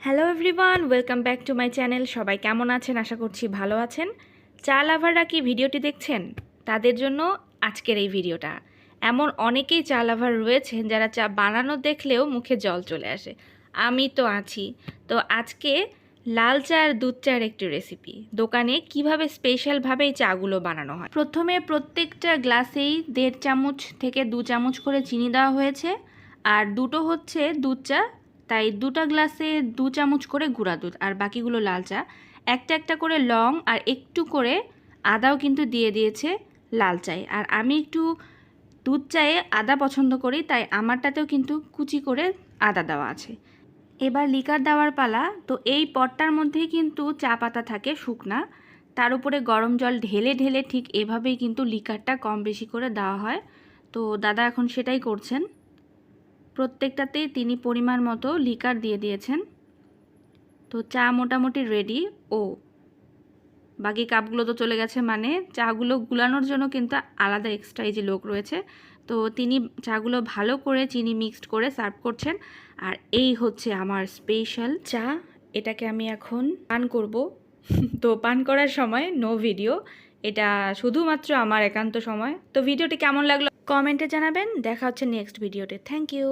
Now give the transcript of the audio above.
Hello everyone, welcome back to my channel. সবাই কেমন আছেন? আশা করছি ভালো আছেন। চা লাভাররা কি ভিডিওটি দেখছেন? তাদের জন্য আজকের এই ভিডিওটা। এমন অনেকেই চা লাভার রয়েছেন যারা চা বানানো দেখলেও মুখে জল চলে আসে। আমি তো আছি। তো আজকে লাল চা আর দুধ চার একটি রেসিপি, দোকানে কিভাবে স্পেশালভাবে এই চাগুলো বানানো হয়। প্রথমে প্রত্যেকটা গ্লাসেই 1.5 চামচ থেকে 2 চামচ করে চিনি দেওয়া হয়েছে, আর দুটো হচ্ছে দুধ চা, তাই দুটো গ্লাসে 2 চামচ করে গুঁড়া দুধ, আর বাকিগুলো লাল চা। একটা একটা করে লং আর একটু করে আদাও কিন্তু দিয়ে দিয়েছে লাল চায়ে। আর আমি একটু দুধ চায়ে আদা পছন্দ করি, তাই আমারটাতেও কিন্তু কুচি করে আদা দেওয়া আছে। এবার লিকার দেওয়ার পালা। তো এই পটটার মধ্যেই কিন্তু চা পাতা থাকে শুকনা, তার উপরে গরম জল ঢেলে ঢেলে ঠিক এভাবেই কিন্তু লিকারটা কম বেশি করে দেওয়া হয়। তো দাদা এখন সেটাই করছেন। প্রত্যেকটাতেই তিনি পরিমাণ মতো লিকার দিয়ে দিয়েছেন। তো চা মোটামুটি রেডি। ও বাকি কাপগুলো তো চলে গেছে, মানে চাগুলো গুলানোর জন্য কিন্তু আলাদা এক্সট্রা এই যে লোক রয়েছে। তো তিনি চাগুলো ভালো করে চিনি মিক্সড করে সার্ভ করছেন। আর এই হচ্ছে আমার স্পেশাল চা। এটাকে আমি এখন পান করব। তো পান করার সময় নো ভিডিও, এটা শুধুমাত্র আমার একান্ত সময়। তো ভিডিওটি কেমন লাগলো কমেন্টে জানাবেন। দেখা হচ্ছে নেক্সট ভিডিওতে। Thank you.